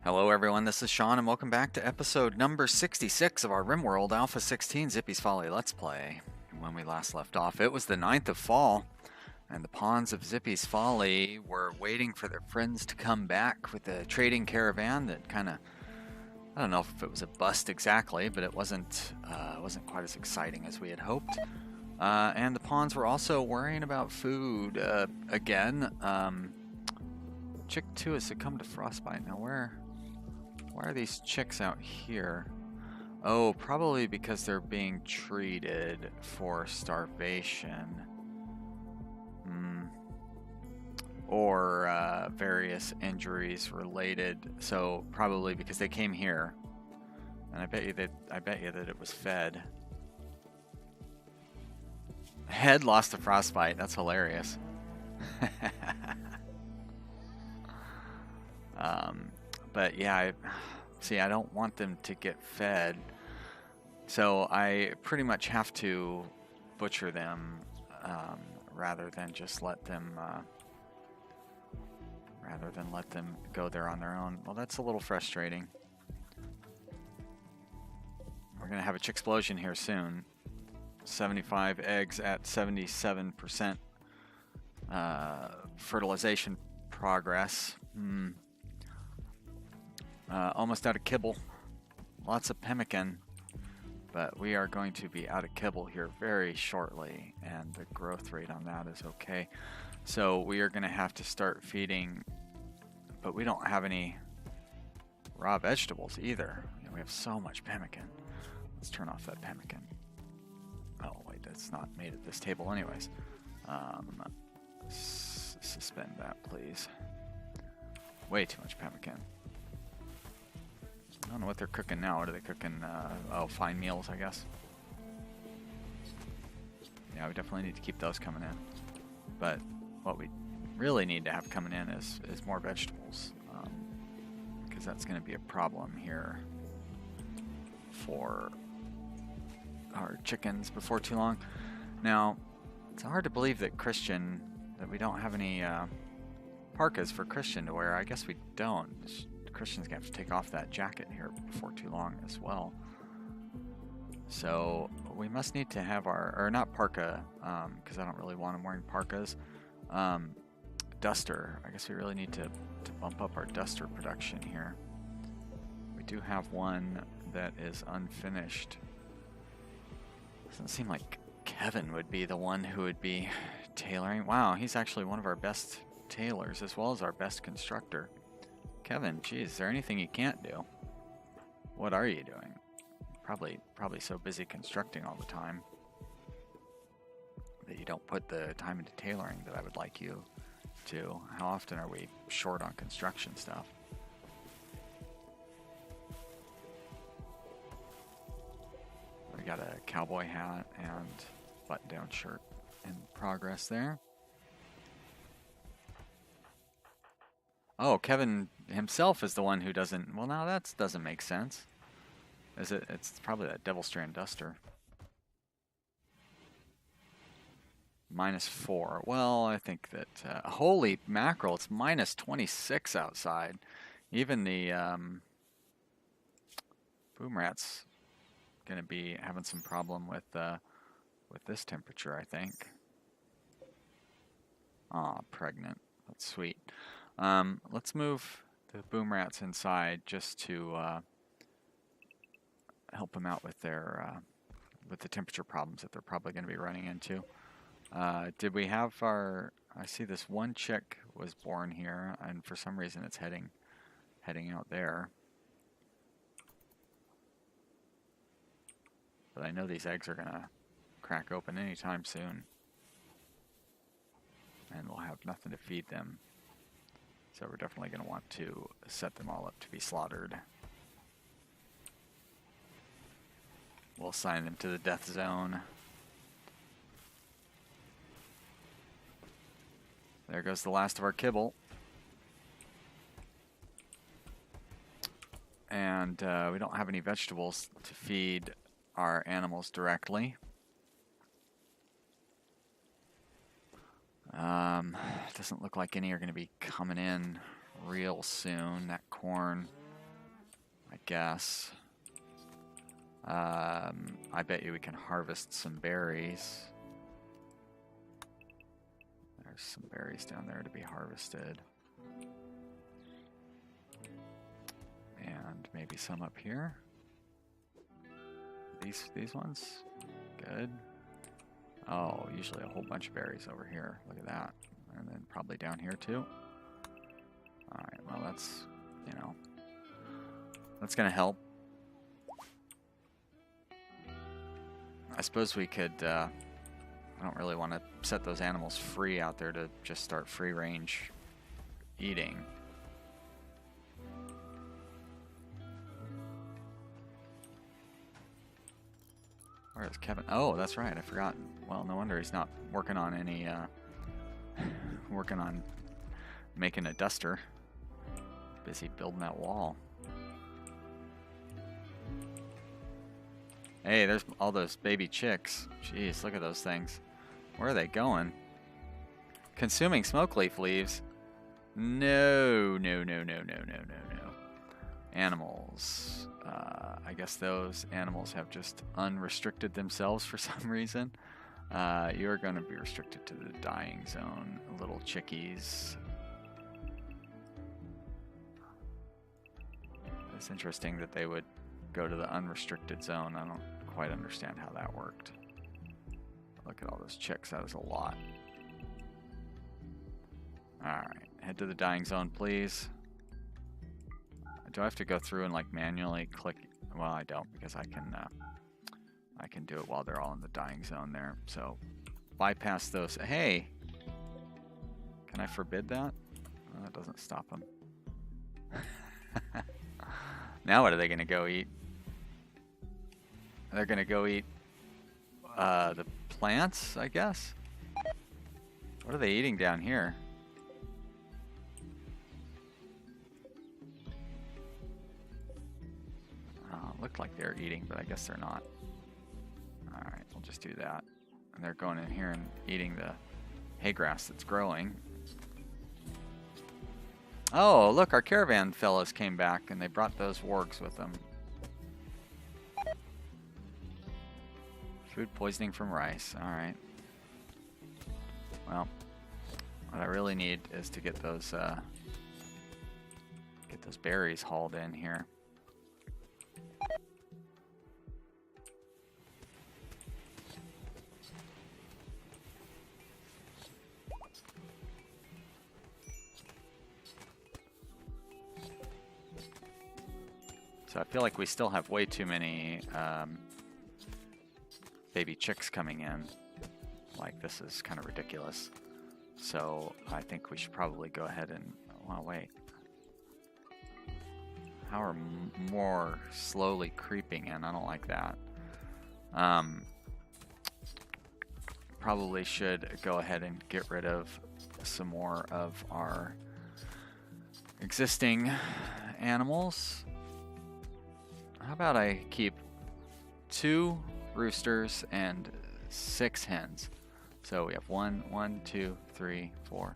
Hello everyone, this is Sean and welcome back to episode number 66 of our Rimworld A16 Zippy's Folly Let's Play. When we last left off, it was the 9th of fall, and the pawns of Zippy's Folly were waiting for their friends to come back with a trading caravan that kind of, I don't know if it was a bust exactly, but it wasn't quite as exciting as we had hoped. And the pawns were also worrying about food again. Chick 2 has succumbed to frostbite. Now why are these chicks out here? Oh, probably because they're being treated for starvation. Or various injuries related. So probably because they came here. And I bet you that it was fed. Head lost to frostbite. That's hilarious. But yeah, I don't want them to get fed, so I pretty much have to butcher them rather than just let them go there on their own. Well, that's a little frustrating. We're gonna have a chick explosion here soon. 75 eggs at 77% fertilization progress. Almost out of kibble. Lots of pemmican. But we are going to be out of kibble here very shortly. And the growth rate on that is okay. So we are going to have to start feeding. But we don't have any raw vegetables either. We have so much pemmican. Let's turn off that pemmican. Oh, wait, that's not made at this table anyways. Suspend that, please. Way too much pemmican. I don't know what they're cooking now. What are they cooking? Oh, fine meals, I guess. Yeah, we definitely need to keep those coming in. But what we really need to have coming in is more vegetables. Because that's going to be a problem here for our chickens before too long. Now, it's hard to believe that we don't have any parkas for Christian to wear. I guess we don't. Christian's gonna have to take off that jacket here before too long as well. So we must need to have or not parka, because I don't really want him wearing parkas. Duster. I guess we really need to bump up our duster production here. We do have one that is unfinished. Doesn't seem like Kevin would be the one who would be tailoring. Wow, he's actually one of our best tailors as well as our best constructor. Kevin, geez, is there anything you can't do? What are you doing? Probably so busy constructing all the time that you don't put the time into tailoring that I would like you to. How often are we short on construction stuff? We got a cowboy hat and button-down shirt in progress there. Oh, Kevin himself is the one who doesn't. Well, now that doesn't make sense. Is it? It's probably that Devil Strand Duster. -4. Well, I think that holy mackerel! It's -26 outside. Even the boom rat's gonna be having some problem with this temperature, I think. Ah, pregnant. That's sweet. Let's move the boom rats inside just to help them out with their with the temperature problems that they're probably going to be running into. Did we have our? I see this one chick was born here, and for some reason it's heading out there. But I know these eggs are gonna crack open anytime soon, and we'll have nothing to feed them. So we're definitely going to want to set them all up to be slaughtered. We'll assign them to the death zone. There goes the last of our kibble. And we don't have any vegetables to feed our animals directly. Doesn't look like any are going to be coming in real soon. That corn guess. I bet you we can harvest some berries. There's some berries down there to be harvested. And maybe some up here. These ones? Good. Oh, usually a whole bunch of berries over here. Look at that. And then probably down here too. Alright, well that's, you know, that's gonna help. I suppose we could, I don't really want to set those animals free out there to just start free range eating. Where is Kevin? Oh, that's right, I forgot. Well, no wonder he's not working on any, working on making a duster. Busy building that wall. Hey, there's all those baby chicks. Jeez, look at those things. Where are they going? Consuming smoke leaf leaves? No, no, no, no, no, no, no, no. Animals. I guess those animals have just unrestricted themselves for some reason. You're going to be restricted to the dying zone, little chickies. It's interesting that they would go to the unrestricted zone. I don't quite understand how that worked. Look at all those chicks. That is a lot. Alright, head to the dying zone, please. Do I have to go through and like manually click? Well, I don't, because I can do it while they're all in the dying zone there. So bypass those. Hey, can I forbid that? Oh, that doesn't stop them. Now what are they gonna go eat? They're gonna go eat the plants, I guess. What are they eating down here? Looked like they're eating, but I guess they're not. Alright, we'll just do that. And they're going in here and eating the hay grass that's growing. Oh, look, our caravan fellows came back and they brought those wargs with them. Food poisoning from rice. Alright. Well, what I really need is to get those berries hauled in here. So I feel like we still have way too many baby chicks coming in. Like, this is kind of ridiculous. So I think we should probably go ahead and... Well, wait. How are more slowly creeping in? I don't like that. Probably should go ahead and get rid of some more of our existing animals. How about I keep 2 roosters and 6 hens? So we have 1, 2, 3, 4.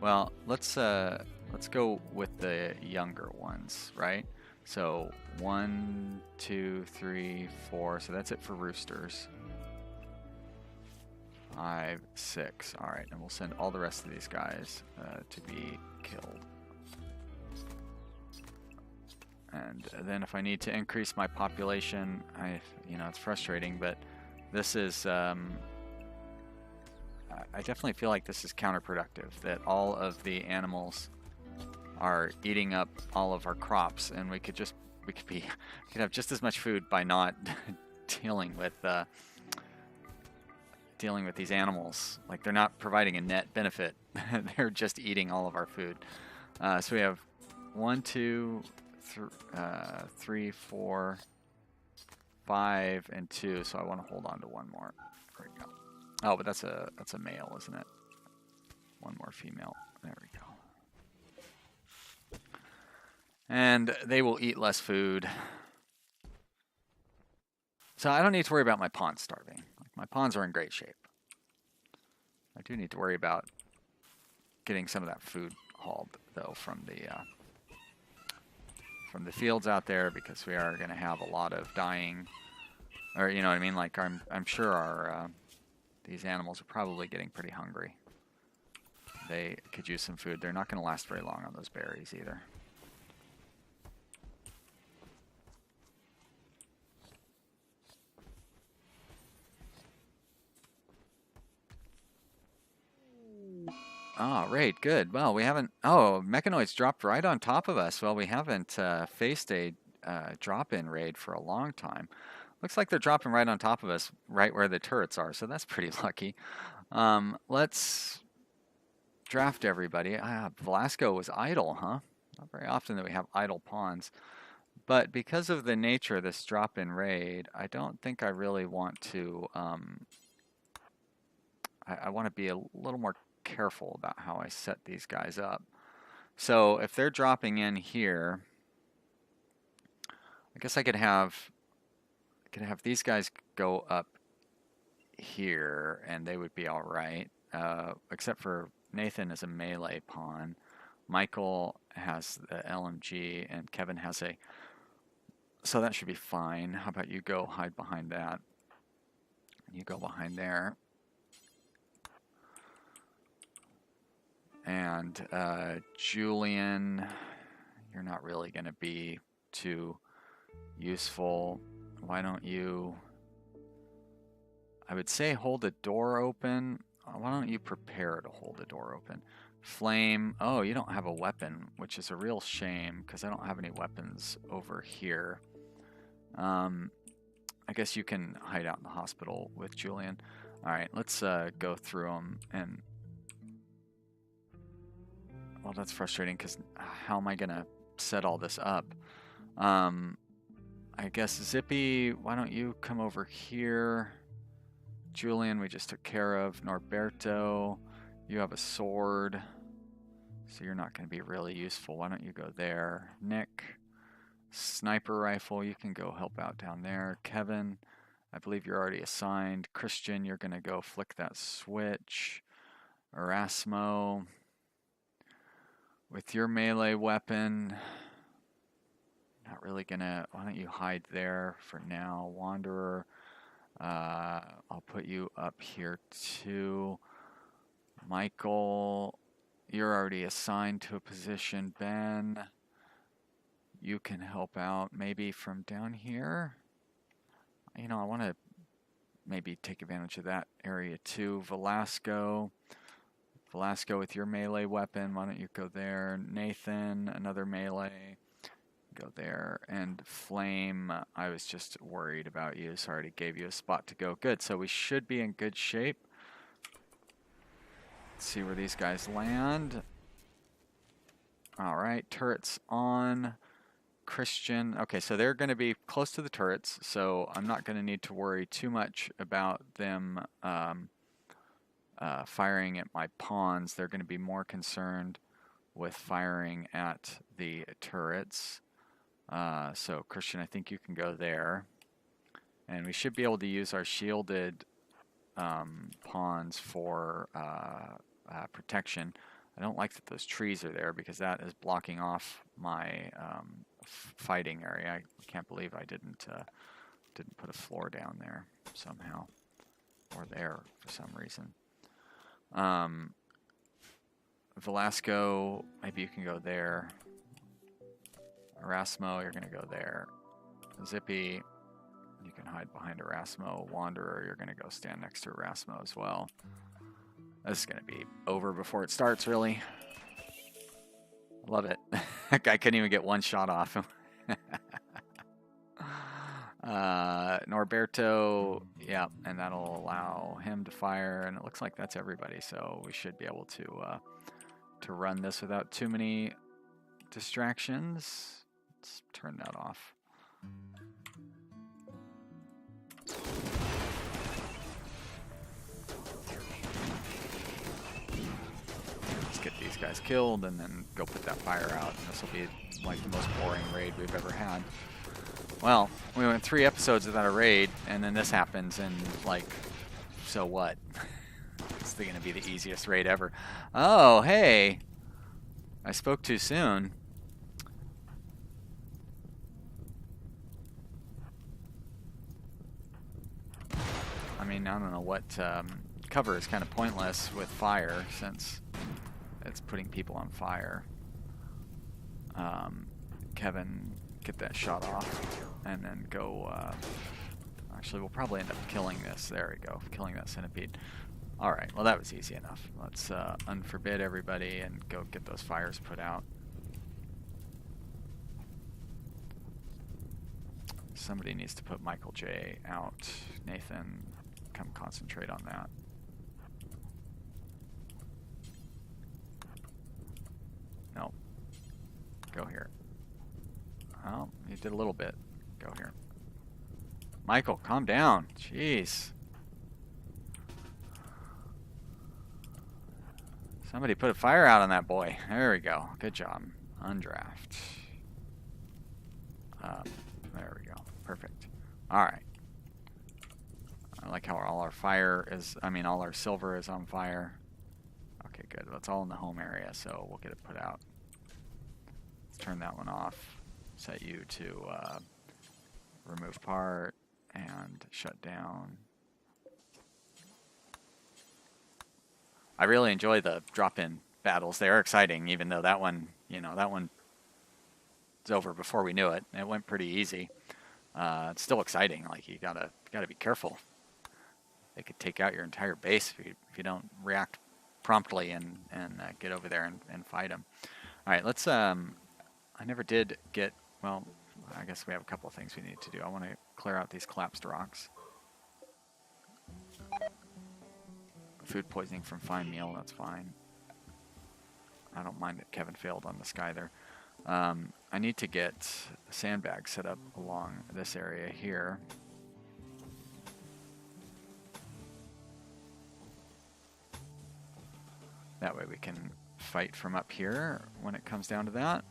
Well, let's go with the younger ones, right? So 1, 2, 3, 4. So that's it for roosters. 5, 6. All right, and we'll send all the rest of these guys to be killed. And then if I need to increase my population, you know, it's frustrating, but this is, I definitely feel like this is counterproductive, that all of the animals are eating up all of our crops, and we could have just as much food by not dealing with these animals. Like, they're not providing a net benefit. They're just eating all of our food. So we have 1, 2, 3, 4, 5, and 2. So I want to hold on to one more. There we go. Oh, but that's a male, isn't it? One more female. There we go. And they will eat less food. So I don't need to worry about my pawns starving. My pawns are in great shape. I do need to worry about getting some of that food hauled, though, from from the fields out there, because we are going to have a lot of dying, or you know what I mean. Like I'm sure our these animals are probably getting pretty hungry. They could use some food. They're not going to last very long on those berries either. Oh, raid, good. Well, we haven't... Oh, mechanoids dropped right on top of us. Well, we haven't faced a drop-in raid for a long time. Looks like they're dropping right on top of us, right where the turrets are, so that's pretty lucky. Let's draft everybody. Velasco was idle, huh? Not very often that we have idle pawns. But because of the nature of this drop-in raid, I don't think I really want to... I want to be a little more careful about how I set these guys up. So if they're dropping in here, I guess I could have these guys go up here and they would be all right, except for Nathan is a melee pawn, Michael has the LMG, and Kevin has a, so that should be fine. How about you go hide behind that? You go behind there. And Julian, you're not really going to be too useful. Why don't you, I would say hold the door open. Why don't you prepare to hold the door open? Flame, oh, you don't have a weapon, which is a real shame because I don't have any weapons over here. I guess you can hide out in the hospital with Julian. All right, let's go through them and... Well, that's frustrating because how am I going to set all this up? I guess Zippy, why don't you come over here? Julian, we just took care of. Norberto, you have a sword, so you're not going to be really useful. Why don't you go there? Nick, sniper rifle, you can go help out down there. Kevin, I believe you're already assigned. Christian, you're going to go flick that switch. Erasmo, with your melee weapon, not really gonna, why don't you hide there for now? Wanderer, I'll put you up here too. Michael, you're already assigned to a position. Ben, you can help out maybe from down here. You know, I want to maybe take advantage of that area too. Velasco, with your melee weapon, why don't you go there? Nathan, another melee, go there. And Flame, I was just worried about you, so I already gave you a spot to go. Good, so we should be in good shape. Let's see where these guys land. All right, turrets on. Christian, okay, so they're going to be close to the turrets, so I'm not going to need to worry too much about them firing at my pawns. They're going to be more concerned with firing at the turrets. So Christian, I think you can go there. And we should be able to use our shielded pawns for protection. I don't like that those trees are there because that is blocking off my fighting area. I can't believe I didn't put a floor down there somehow, or there for some reason. Velasco, maybe you can go there. Erasmo, you're going to go there. Zippy, you can hide behind Erasmo. Wanderer, you're going to go stand next to Erasmo as well. This is going to be over before it starts, really. Love it. That guy couldn't even get one shot off him. Norberto, yeah, and that'll allow him to fire, and it looks like that's everybody, so we should be able to run this without too many distractions. Let's turn that off. Let's get these guys killed and then go put that fire out. This will be like the most boring raid we've ever had. Well, we went 3 episodes without a raid, and then this happens, and like, so what? It's going to be the easiest raid ever. Oh, hey! I spoke too soon. mean, I don't know what cover is kind of pointless with fire since it's putting people on fire. Kevin, get that shot off, and then go. Actually, we'll probably end up killing this. There we go, killing that centipede. All right, well that was easy enough. Let's unforbid everybody and go get those fires put out. Somebody needs to put Michael J out. Nathan, come concentrate on that. No. Go here. Oh, you did a little bit. Go here. Michael, calm down. Jeez. Somebody put a fire out on that boy. There we go. Good job. Undraft. There we go. Perfect. Alright. I like how all our fire is, I mean, all our silver is on fire. Okay, good. That's all in the home area, so we'll get it put out. Let's turn that one off. Set you to remove part and shut down. I really enjoy the drop-in battles. They are exciting, even though that one, you know, that one is over before we knew it. It went pretty easy. It's still exciting. Like you gotta be careful. They could take out your entire base if you don't react promptly and get over there and fight them. All right, let's. I never did get. Well, I guess we have a couple of things we need to do. I want to clear out these collapsed rocks. Food poisoning from fine meal, that's fine. I don't mind that Kevin failed on the sky there. I need to get a sandbag set up along this area here. That way we can fight from up here when it comes down to that.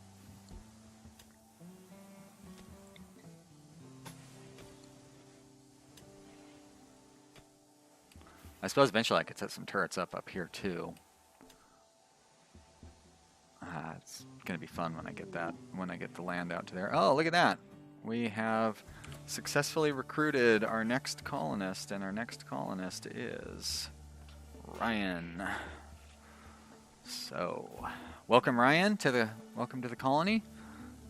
I suppose eventually I could set some turrets up here too. It's gonna be fun when I get that, when I get the land out to there. Oh, look at that! We have successfully recruited our next colonist, and our next colonist is Ryan. So, welcome Ryan to the colony.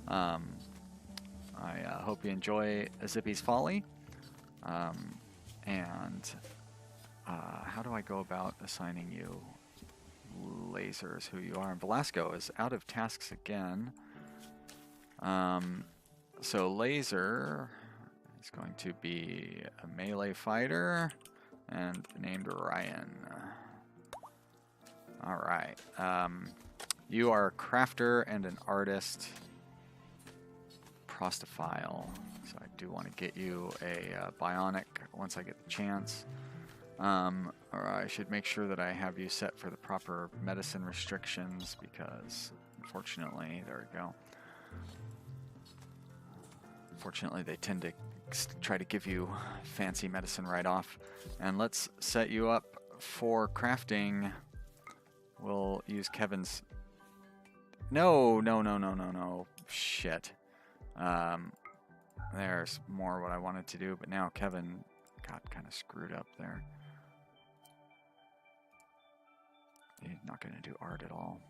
I hope you enjoy Zippy's Folly. How do I go about assigning you lasers, who you are? And Velasco is out of tasks again. So laser is going to be a melee fighter and named Ryan. All right. You are a crafter and an artist. Prostophile. So I do want to get you a bionic once I get the chance. Or I should make sure that I have you set for the proper medicine restrictions because, unfortunately, there we go. Unfortunately, they tend to try to give you fancy medicine right off. And let's set you up for crafting. We'll use Kevin's... No. Shit. There's more what I wanted to do, but now Kevin got kind of screwed up there. He's not going to do art at all.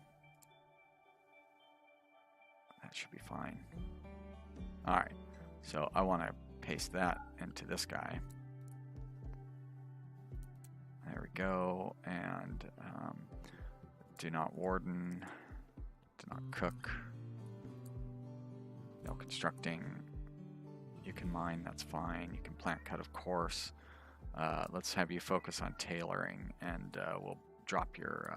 That should be fine. Alright, so I want to paste that into this guy. There we go, and do not warden, do not cook, no constructing. You can mine, that's fine. You can plant cut, of course. Let's have you focus on tailoring, and we'll drop your...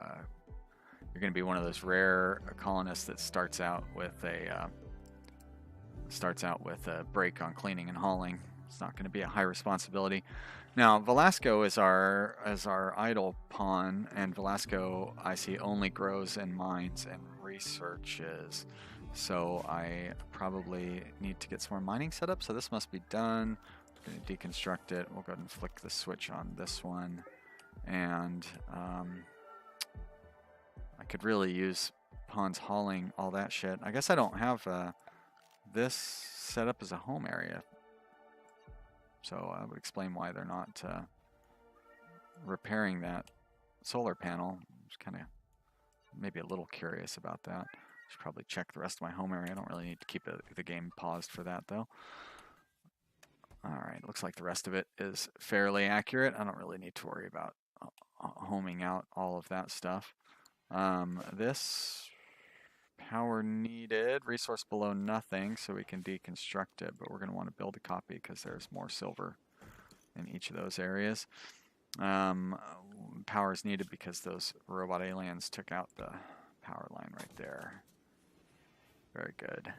you're going to be one of those rare colonists that starts out with a break on cleaning and hauling. It's not going to be a high responsibility. Now Velasco is our idle pawn, and Velasco I see only grows and mines and researches. So I probably need to get some more mining set up. So this must be done. I'm going to deconstruct it. We'll go ahead and flick the switch on this one. And I could really use pawns hauling all that shit. I guess I don't have this set up as a home area. So I would explain why they're not repairing that solar panel. Just kind of maybe a little curious about that. Should probably check the rest of my home area. I don't really need to keep the game paused for that though. Alright, looks like the rest of it is fairly accurate. I don't really need to worry about homing out all of that stuff. This power needed, resource below nothing, so we can deconstruct it, but we're going to want to build a copy because there's more silver in each of those areas. Power is needed because those robot aliens took out the power line right there. Very good.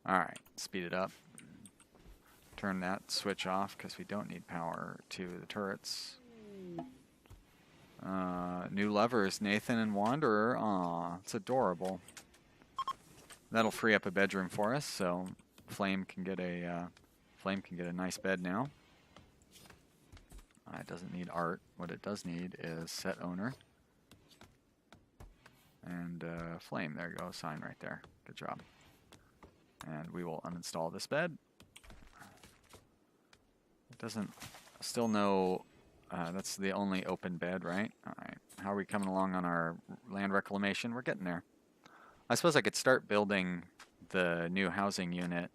Alright, speed it up. Turn that switch off because we don't need power to the turrets. New lovers, Nathan and Wanderer. Aw, it's adorable. That'll free up a bedroom for us, so Flame can get a nice bed now. It doesn't need art. What it does need is set owner. And Flame, there you go, sign right there. Good job. And we will uninstall this bed. It doesn't, still no, that's the only open bed, right? Alright, how are we coming along on our land reclamation? We're getting there. I suppose I could start building the new housing unit.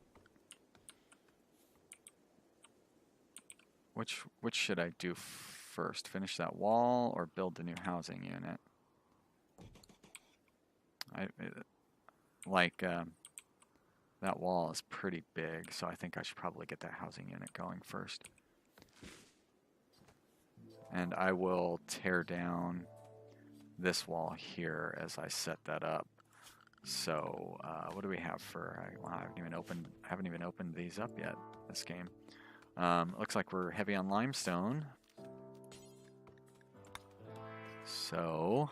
Which should I do first? Finish that wall or build the new housing unit? That wall is pretty big, so I think I should probably get that housing unit going first. And I will tear down this wall here as I set that up. So what do we have for? Well, I haven't even opened these up yet this game. Looks like we're heavy on limestone. So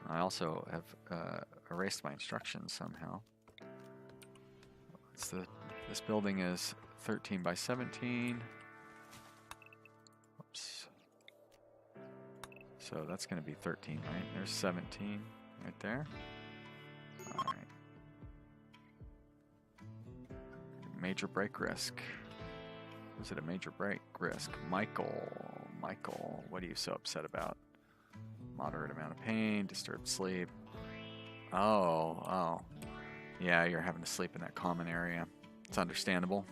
I also have erased my instructions somehow. This building is 13 by 17. Oops. So that's going to be 13, right? There's 17 right there. All right. Major break risk. Was it a major break risk? Michael, what are you so upset about? Moderate amount of pain, disturbed sleep. Oh. Yeah, you're having to sleep in that common area. It's understandable.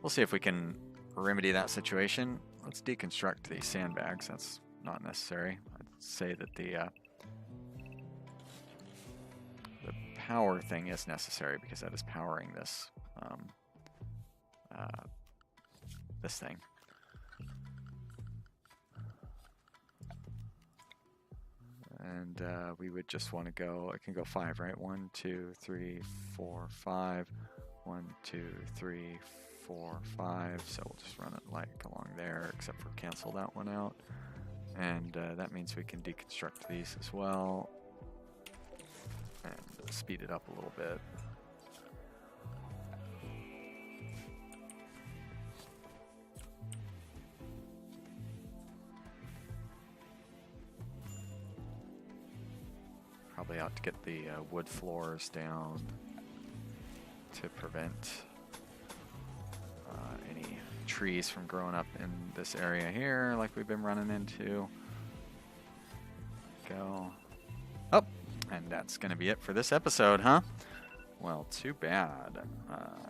We'll see if we can remedy that situation. Let's deconstruct these sandbags. That's not necessary. I'd say that the power thing is necessary because that is powering this this thing. And we would just want to go, I can go 5, right? 1, 2, 3, 4, 5. 1, 2, 3, 4, 5. So we'll just run it like along there, except for cancel that one out. And that means we can deconstruct these as well. And speed it up a little bit. Probably ought to get the wood floors down to prevent any trees from growing up in this area here like we've been running into. Go. Oh, and that's going to be it for this episode, huh? Well, too bad,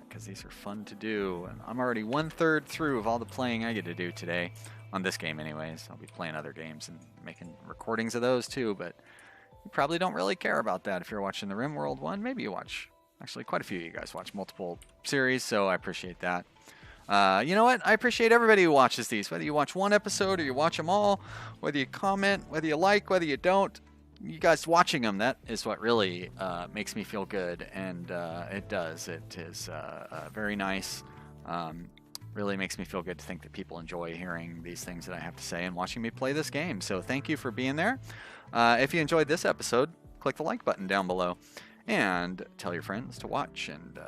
because these are fun to do. And I'm already 1/3 through of all the playing I get to do today, on this game anyways. I'll be playing other games and making recordings of those too, but you probably don't really care about that if you're watching the Rimworld one. Maybe you watch, actually quite a few of you guys watch multiple series, so I appreciate that. You know what? I appreciate everybody who watches these, whether you watch one episode or you watch them all, whether you comment, whether you like, whether you don't. You guys watching them, that is what really makes me feel good, and it does. It is very nice. Really makes me feel good to think that people enjoy hearing these things that I have to say and watching me play this game. So thank you for being there. If you enjoyed this episode, click the like button down below and tell your friends to watch. And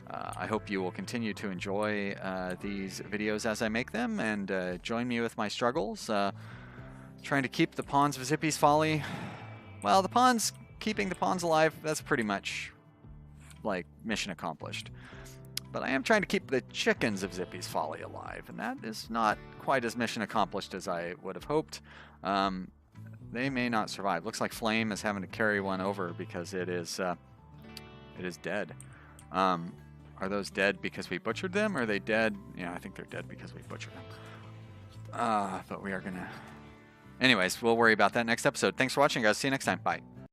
I hope you will continue to enjoy these videos as I make them, and join me with my struggles. Trying to keep the pawns of Zippy's Folly. Well, keeping the pawns alive, that's pretty much like mission accomplished. But I am trying to keep the chickens of Zippy's Folly alive, and that is not quite as mission accomplished as I would have hoped. They may not survive. Looks like Flame is having to carry one over because it is dead. Are those dead because we butchered them? Or are they dead? Yeah, I think they're dead because we butchered them. But we are gonna... Anyways, we'll worry about that next episode. Thanks for watching, guys. See you next time. Bye.